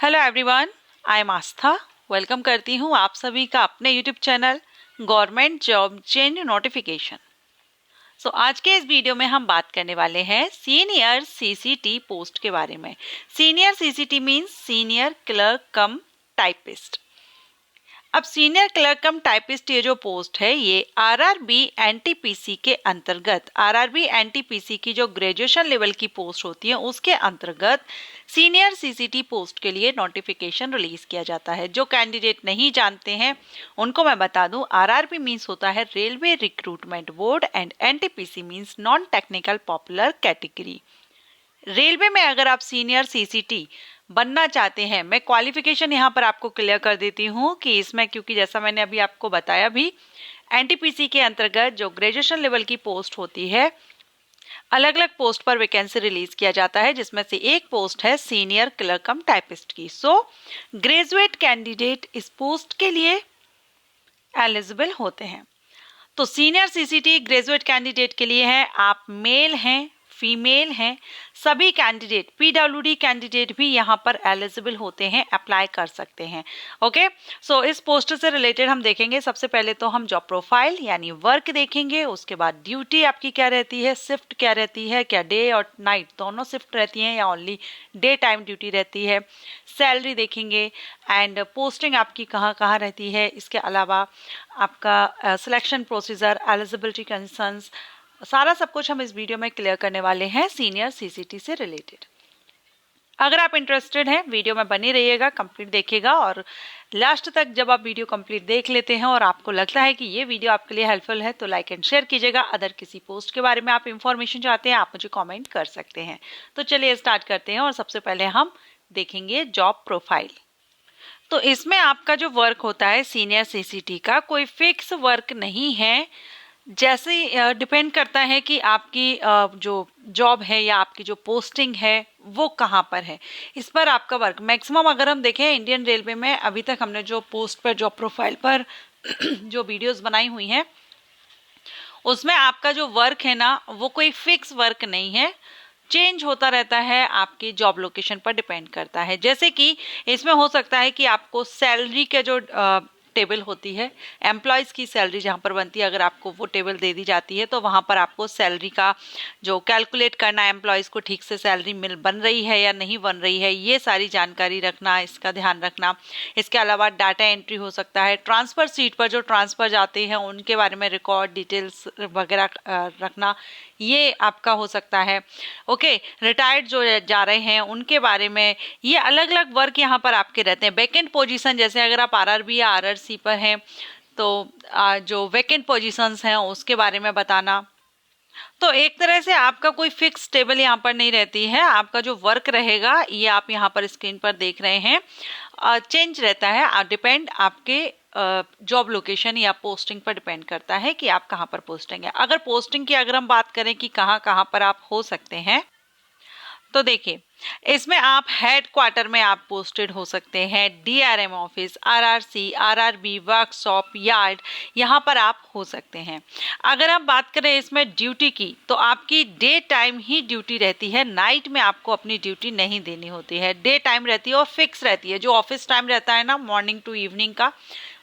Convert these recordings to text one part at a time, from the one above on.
Hello everyone, I am Aastha. Welcome करती हूँ आप सभी का अपने YouTube channel government job change notification. आज के इस वीडियो में हम बात करने वाले हैं सीनियर सीसीटी पोस्ट के बारे में। Senior CCT means senior clerk कम टाइपिस्ट। अब सीनियर क्लर्क कम टाइपिस्ट ये जो पोस्ट है ये आरआरबी एनटीपीसी के अंतर्गत, आरआरबी एनटीपीसी की जो ग्रेजुएशन लेवल की पोस्ट होती है उसके अंतर्गत सीनियर सीसीटी पोस्ट के लिए नोटिफिकेशन रिलीज किया जाता है। जो कैंडिडेट नहीं जानते हैं उनको मैं बता दूं, आरआरबी मीन्स होता है railway recruitment board and NTPC means non technical popular category. Railway में अगर आप सीनियर सीसीटी बनना चाहते हैं, मैं क्वालिफिकेशन यहाँ पर आपको क्लियर कर देती हूँ कि इसमें, क्योंकि जैसा मैंने अभी आपको बताया भी, एनटीपीसी के अंतर्गत जो ग्रेजुएशन लेवल की पोस्ट होती है, अलग अलग पोस्ट पर वैकेंसी रिलीज किया जाता है, जिसमें से एक पोस्ट है सीनियर क्लर्क कम टाइपिस्ट की। ग्रेजुएट कैंडिडेट इस पोस्ट के लिए एलिजिबल होते हैं। तो सीनियर सीसीटी ग्रेजुएट कैंडिडेट के लिए है, आप मेल हैं फीमेल हैं, सभी कैंडिडेट, पीडब्ल्यूडी कैंडिडेट भी यहाँ पर एलिजिबल होते हैं, अप्लाई कर सकते हैं। ओके, इस पोस्ट से रिलेटेड हम देखेंगे। सबसे पहले तो हम जॉब प्रोफाइल यानी वर्क देखेंगे, उसके बाद ड्यूटी आपकी क्या रहती है, शिफ्ट क्या रहती है, क्या डे और नाइट दोनों शिफ्ट रहती हैं या ओनली डे टाइम ड्यूटी रहती है, सैलरी देखेंगे एंड पोस्टिंग आपकी कहाँ कहाँ रहती है। इसके अलावा आपका सिलेक्शन प्रोसीजर, एलिजिबिलिटी कंसर्न्स, सारा सब कुछ हम इस वीडियो में क्लियर करने वाले हैं सीनियर सीसीटी से रिलेटेड। अगर आप इंटरेस्टेड हैं वीडियो में बने रहिएगा, कंप्लीट देखिएगा और लास्ट तक जब आप वीडियो कंप्लीट देख लेते हैं और आपको लगता है कि ये वीडियो आपके लिए हेल्पफुल है तो लाइक एंड शेयर कीजिएगा। अदर किसी पोस्ट के बारे में आप इंफॉर्मेशन चाहते हैं आप मुझे कमेंट कर सकते हैं। तो चलिए स्टार्ट करते हैं और सबसे पहले हम देखेंगे जॉब प्रोफाइल। तो इसमें आपका जो वर्क होता है सीनियर सीसीटी का, कोई फिक्स वर्क नहीं है, जैसे डिपेंड करता है कि आपकी जो जॉब है या आपकी जो पोस्टिंग है वो कहाँ पर है, इस पर आपका वर्क। मैक्सिमम अगर हम देखें इंडियन रेलवे में अभी तक हमने जो पोस्ट पर, जॉब प्रोफाइल पर जो वीडियोस बनाई हुई हैं उसमें आपका जो वर्क है ना वो कोई फिक्स वर्क नहीं है, चेंज होता रहता है, आपकी जॉब लोकेशन पर डिपेंड करता है। जैसे कि इसमें हो सकता है कि आपको सैलरी के जो टेबल होती है, एम्प्लॉयज़ की सैलरी जहाँ पर बनती है, अगर आपको वो टेबल दे दी जाती है तो वहाँ पर आपको सैलरी का जो कैलकुलेट करना, एम्प्लॉयज़ को ठीक से सैलरी बन रही है या नहीं बन रही है, ये सारी जानकारी रखना, इसका ध्यान रखना। इसके अलावा डाटा एंट्री हो सकता है, ट्रांसफ़र सीट पर जो ट्रांसफ़र जाते हैं उनके बारे में रिकॉर्ड डिटेल्स वगैरह रखना, ये आपका हो सकता है। ओके, रिटायर्ड जो जा रहे हैं उनके बारे में, ये अलग अलग वर्क यहाँ पर आपके रहते हैं। वैकेंट पोजीशन, जैसे अगर आप आरआरबी या आरआरसी पर हैं तो जो वैकेंट पोजीशंस हैं उसके बारे में बताना। तो एक तरह से आपका कोई फिक्स टेबल यहाँ पर नहीं रहती है, आपका जो वर्क रहेगा ये आप यहाँ पर स्क्रीन पर देख रहे हैं, चेंज रहता है, डिपेंड आपके जॉब लोकेशन या पोस्टिंग पर डिपेंड करता है कि आप कहाँ पर पोस्टिंग है। अगर पोस्टिंग की अगर हम बात करें कि कहाँ कहाँ पर आप हो सकते हैं, तो देखिए इसमें आप हेड क्वार्टर में आप पोस्टेड हो सकते हैं, DRM office, RRC, RRB, workshop, yard, यहाँ पर आप हो सकते हैं। अगर आप बात करें इसमें ड्यूटी की, तो आपकी डे टाइम ही ड्यूटी रहती है, नाइट में आपको अपनी ड्यूटी नहीं देनी होती है, डे टाइम रहती है और फिक्स रहती है। जो ऑफिस टाइम रहता है ना मॉर्निंग टू इवनिंग का,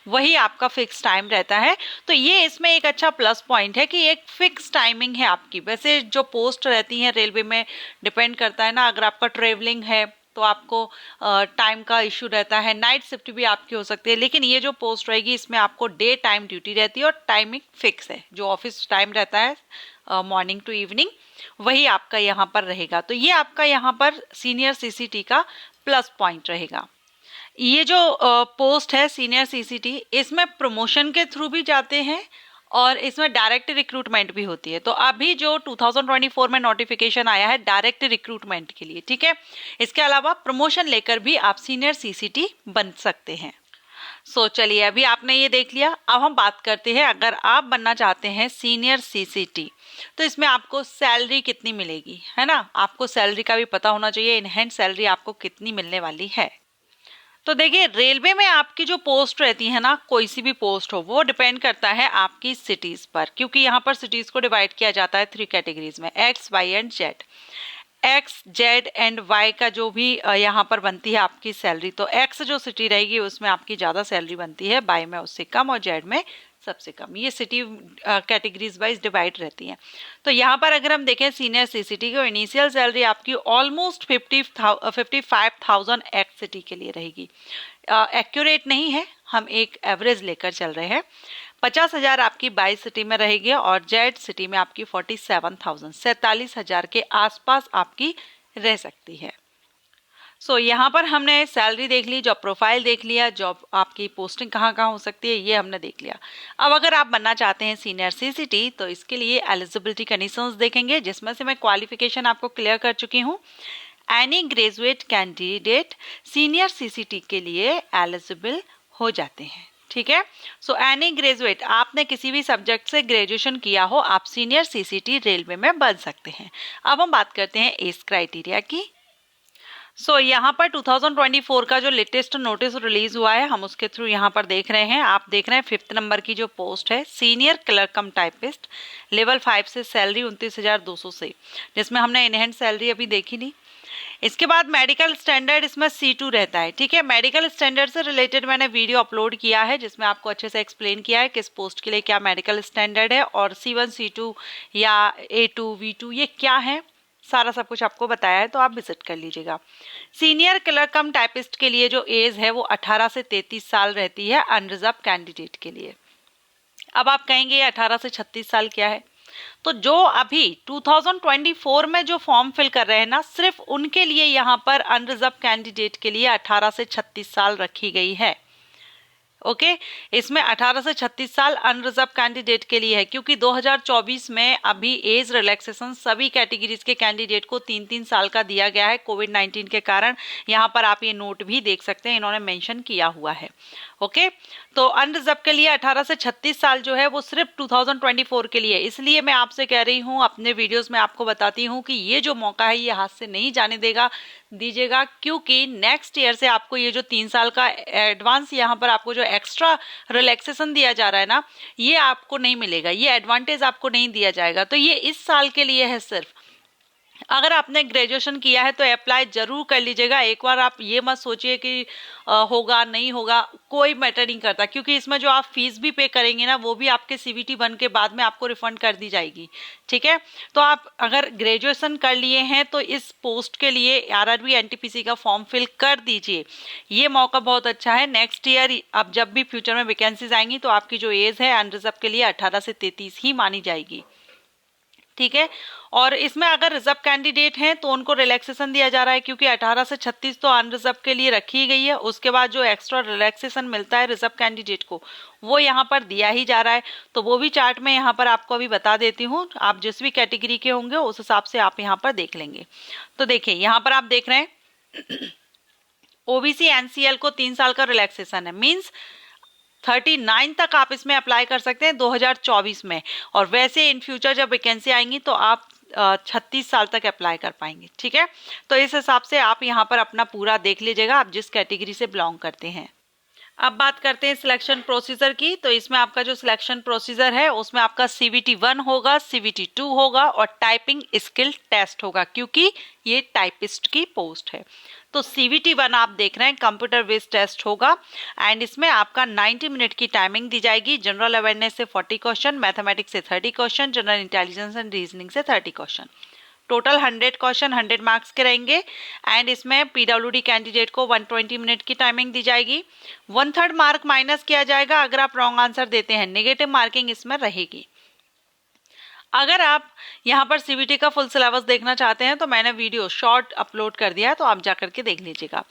वही आपका फिक्स टाइम रहता है। तो ये इसमें एक अच्छा प्लस पॉइंट है कि एक फिक्स टाइमिंग है आपकी। वैसे जो पोस्ट रहती हैं रेलवे में डिपेंड करता है ना, अगर आपका ट्रेवलिंग है तो आपको टाइम का इशू रहता है, नाइट शिफ्ट भी आपकी हो सकती है, लेकिन ये जो पोस्ट रहेगी इसमें आपको डे टाइम ड्यूटी रहती है और टाइमिंग फिक्स है। जो ऑफिस टाइम रहता है मॉर्निंग टू इवनिंग, वही आपका यहाँ पर रहेगा। तो ये आपका यहाँ पर सीनियर सीसीटी का प्लस पॉइंट रहेगा। ये जो पोस्ट है सीनियर सीसीटी, इसमें प्रमोशन के थ्रू भी जाते हैं और इसमें डायरेक्ट रिक्रूटमेंट भी होती है। तो अभी जो 2024 में नोटिफिकेशन आया है डायरेक्ट रिक्रूटमेंट के लिए, ठीक है। इसके अलावा प्रमोशन लेकर भी आप सीनियर सीसीटी बन सकते हैं। चलिए अभी आपने ये देख लिया, अब हम बात करते हैं अगर आप बनना चाहते हैं सीनियर सीसीटी तो इसमें आपको सैलरी कितनी मिलेगी, है ना। आपको सैलरी का भी पता होना चाहिए, इन हैंड सैलरी आपको कितनी मिलने वाली है। तो देखिए रेलवे में आपकी जो पोस्ट रहती है ना, कोई सी भी पोस्ट हो, वो डिपेंड करता है आपकी सिटीज पर, क्योंकि यहाँ पर सिटीज को डिवाइड किया जाता है 3 कैटेगरीज में, X, Y and Z. X Z and Y का जो भी यहाँ पर बनती है आपकी सैलरी, तो एक्स जो सिटी रहेगी उसमें आपकी ज़्यादा सैलरी बनती है, वाई में उससे कम और जेड में सबसे कम। ये सिटी कैटेगरीज वाइज डिवाइड रहती हैं। तो यहाँ पर अगर हम देखें सीनियर सीसीटी की इनिशियल सैलरी आपकी ऑलमोस्ट 55,000 एक्स सिटी के लिए रहेगी। एक्यूरेट नहीं है, हम एक एवरेज लेकर चल रहे हैं। 50,000 आपकी 22 सिटी में रहेगी और जेड सिटी में आपकी 47,000 के आसपास आपकी रह सकती है। यहाँ पर हमने सैलरी देख ली, जॉब प्रोफाइल देख लिया, जॉब आपकी पोस्टिंग कहाँ कहाँ हो सकती है ये हमने देख लिया। अब अगर आप बनना चाहते हैं सीनियर सीसीटी तो इसके लिए एलिजिबिलिटी कंडीशंस देखेंगे, जिसमें से मैं क्वालिफिकेशन आपको क्लियर कर चुकी हूँ। Any graduate candidate senior CCT के लिए एलिजिबल हो जाते हैं। ठीक है, सो एनी ग्रेजुएट, आपने किसी भी सब्जेक्ट से ग्रेजुएशन किया हो, आप सीनियर सीसीटी रेलवे में बन सकते हैं। अब हम बात करते हैं एज क्राइटेरिया की। यहाँ पर 2024 का जो लेटेस्ट नोटिस रिलीज हुआ है हम उसके थ्रू यहाँ पर देख रहे हैं। आप देख रहे हैं 5th नंबर की जो पोस्ट है सीनियर क्लर्क कम टाइपिस्ट, लेवल 5 से सैलरी 29,200 से, जिसमें हमने इनहैंड सैलरी अभी देखी नहीं। इसके बाद मेडिकल स्टैंडर्ड इसमें C2 रहता है। ठीक है, मेडिकल स्टैंडर्ड से रिलेटेड मैंने वीडियो अपलोड किया है जिसमें आपको अच्छे से एक्सप्लेन किया है किस पोस्ट के लिए क्या मेडिकल स्टैंडर्ड है और C1 C2 या A2 V2 ये क्या है, सारा सब कुछ आपको बताया है, तो आप विजिट कर लीजिएगा। सीनियर क्लर्क कम टाइपिस्ट के लिए जो एज है वो 18 से 33 साल रहती है अनरिजर्व कैंडिडेट के लिए। अब आप कहेंगे 18 से 36 साल क्या है, तो जो अभी 2024 में जो फॉर्म फिल कर रहे हैं ना, सिर्फ उनके लिए यहाँ पर अनरिजर्व कैंडिडेट के लिए 18 से 36 साल रखी गई है। ओके, इसमें 18 से 36 साल अनरिजर्व कैंडिडेट के लिए है, क्योंकि 2024 में अभी एज रिलैक्सेशन सभी कैटेगरीज के कैंडिडेट को 3-3 साल का दिया गया है कोविड-19 के कारण। यहाँ पर आप ये नोट भी देख सकते हैं, इन्होंने मेंशन किया हुआ है। ओके, तो अनरिजर्व के लिए 18 से 36 साल जो है वो सिर्फ 2024 के लिए। इसलिए मैं आपसे कह रही हूँ, अपने वीडियोस में आपको बताती हूँ कि ये जो मौका है ये हाथ से नहीं जाने दीजिएगा, क्योंकि नेक्स्ट ईयर से आपको ये जो 3 साल का एडवांस यहाँ पर आपको जो एक्स्ट्रा रिलैक्सेशन दिया जा रहा है ना, ये आपको नहीं मिलेगा, ये एडवांटेज आपको नहीं दिया जाएगा। तो ये इस साल के लिए है सिर्फ। अगर आपने ग्रेजुएशन किया है तो अप्लाई जरूर कर लीजिएगा। एक बार आप ये मत सोचिए कि होगा नहीं होगा, कोई मैटर नहीं करता, क्योंकि इसमें जो आप फीस भी पे करेंगे ना वो भी आपके CVT 1 के बाद में आपको रिफंड कर दी जाएगी। ठीक है, तो आप अगर ग्रेजुएशन कर लिए हैं तो इस पोस्ट के लिए RRB NTPC का फॉर्म फिल कर दीजिए। ये मौका बहुत अच्छा है। नेक्स्ट ईयर अब जब भी फ्यूचर में वैकेंसीज आएंगी तो आपकी जो एज है अनरिजर्व के लिए 18 से 33 ही मानी जाएगी। ठीक है, और इसमें अगर रिजर्व कैंडिडेट हैं तो उनको रिलैक्सेशन दिया जा रहा है, क्योंकि 18 से 36 तो अनरिजर्व के लिए रखी गई है। उसके बाद जो एक्स्ट्रा रिलैक्सेशन मिलता है रिजर्व कैंडिडेट को वो यहाँ पर दिया ही जा रहा है। तो वो भी चार्ट में यहाँ पर आपको अभी बता देती हूँ, आप जिस भी कैटेगरी के होंगे उस हिसाब से आप यहाँ पर देख लेंगे। तो देखिए यहाँ पर आप देख रहे हैं OBC NCL को 3 साल का रिलैक्सेशन है, मीन्स 39 तक आप इसमें अप्लाई कर सकते हैं 2024 में, और वैसे इन फ्यूचर जब वैकेंसी आएंगी तो आप 36 साल तक अप्लाई कर पाएंगे। ठीक है, तो इस हिसाब से आप यहाँ पर अपना पूरा देख लीजिएगा आप जिस कैटेगरी से बिलोंग करते हैं। अब बात करते हैं सिलेक्शन प्रोसीजर की। तो इसमें आपका जो सिलेक्शन प्रोसीजर है उसमें आपका CVT 1 होगा, CVT 2 होगा और टाइपिंग स्किल टेस्ट होगा, क्योंकि ये टाइपिस्ट की पोस्ट है। तो CVT 1 आप देख रहे हैं कंप्यूटर बेस्ड टेस्ट होगा एंड इसमें आपका 90 मिनट की टाइमिंग दी जाएगी। जनरल अवेयरनेस से 40 क्वेश्चन, मैथमेटिक्स से 30 question, general intelligence and reasoning से 30 क्वेश्चन, टोटल 100 क्वेश्चन 100 मार्क्स के रहेंगे। एंड इसमें PWD कैंडिडेट को 120 मिनट की टाइमिंग दी जाएगी। 1/3 मार्क माइनस किया जाएगा अगर आप रॉन्ग आंसर देते हैं, नेगेटिव मार्किंग इसमें रहेगी। अगर आप यहाँ पर CVT का फुल सिलेबस देखना चाहते हैं तो मैंने वीडियो शॉर्ट अपलोड कर दिया है, तो आप जा करके देख लीजिएगा।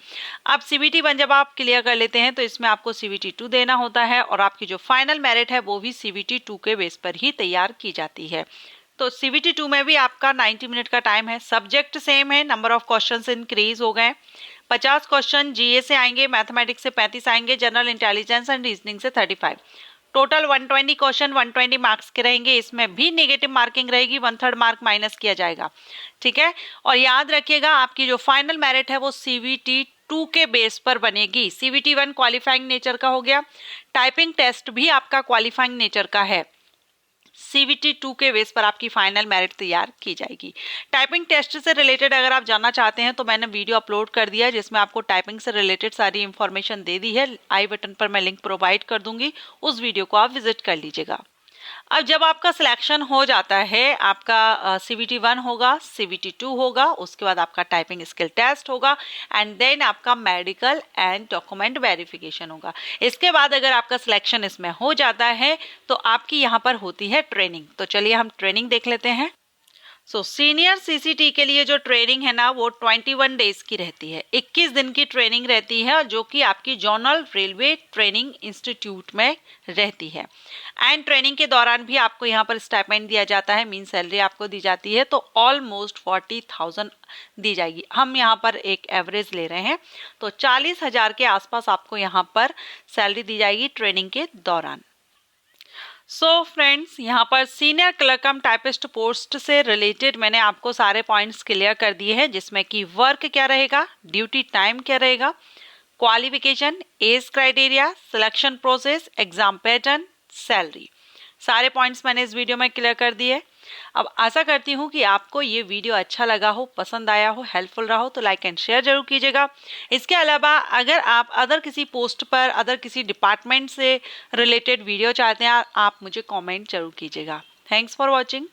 अब CVT 1 जब आप क्लियर कर लेते हैं तो इसमें आपको CVT 2 देना होता है और आपकी जो फाइनल मेरिट है वो भी CVT 2 के बेस पर ही तैयार की जाती है। तो CVT 2 में भी आपका 90 मिनट का टाइम है, सब्जेक्ट सेम है, नंबर ऑफ क्वेश्चंस इंक्रीज हो गए। 50 क्वेश्चन GA से आएंगे, मैथमेटिक्स से 35 आएंगे, जनरल इंटेलिजेंस एंड रीजनिंग से 35, टोटल 120 क्वेश्चन 120 मार्क्स के रहेंगे। इसमें भी नेगेटिव मार्किंग रहेगी, 1/3 मार्क माइनस किया जाएगा। ठीक है, और याद रखिएगा आपकी जो फाइनल मेरिट है वो CVT 2 के बेस पर बनेगी। CVT 1 क्वालिफाइंग नेचर का हो गया, टाइपिंग टेस्ट भी आपका क्वालिफाइंग नेचर का है। CVT 2 के बेस पर आपकी फाइनल मेरिट तैयार की जाएगी। टाइपिंग टेस्ट से रिलेटेड अगर आप जानना चाहते हैं तो मैंने वीडियो अपलोड कर दिया है जिसमें आपको टाइपिंग से रिलेटेड सारी इंफॉर्मेशन दे दी है। आई बटन पर मैं लिंक प्रोवाइड कर दूंगी, उस वीडियो को आप विजिट कर लीजिएगा। अब जब आपका सिलेक्शन हो जाता है, आपका CVT 1 होगा, CVT 2 होगा, उसके बाद आपका टाइपिंग स्किल टेस्ट होगा एंड देन आपका मेडिकल एंड डॉक्यूमेंट वेरिफिकेशन होगा। इसके बाद अगर आपका सिलेक्शन इसमें हो जाता है तो आपकी यहाँ पर होती है ट्रेनिंग। तो चलिए हम ट्रेनिंग देख लेते हैं। सीनियर CCT के लिए जो ट्रेनिंग है ना वो 21 डेज की रहती है, 21 दिन की ट्रेनिंग रहती है, जो कि आपकी जोनल रेलवे ट्रेनिंग इंस्टीट्यूट में रहती है। एंड ट्रेनिंग के दौरान भी आपको यहाँ पर स्टाइपेंड दिया जाता है, मीन सैलरी आपको दी जाती है, तो ऑलमोस्ट 40,000 दी जाएगी। हम यहाँ पर एक एवरेज ले रहे हैं, तो 40,000 के आसपास आपको यहाँ पर सैलरी दी जाएगी ट्रेनिंग के दौरान। फ्रेंड्स, यहाँ पर सीनियर क्लर्क कम टाइपिस्ट पोस्ट से रिलेटेड मैंने आपको सारे पॉइंट्स क्लियर कर दिए हैं, जिसमें कि वर्क क्या रहेगा, ड्यूटी टाइम क्या रहेगा, qualification, age criteria, selection process, exam pattern, salary, सारे पॉइंट्स मैंने इस वीडियो में क्लियर कर दिए। अब आशा करती हूँ कि आपको ये वीडियो अच्छा लगा हो, पसंद आया हो, हेल्पफुल रहा हो, तो लाइक एंड शेयर जरूर कीजिएगा। इसके अलावा अगर आप अदर किसी पोस्ट पर, अदर किसी डिपार्टमेंट से रिलेटेड वीडियो चाहते हैं, आप मुझे कमेंट जरूर कीजिएगा। Thanks for watching.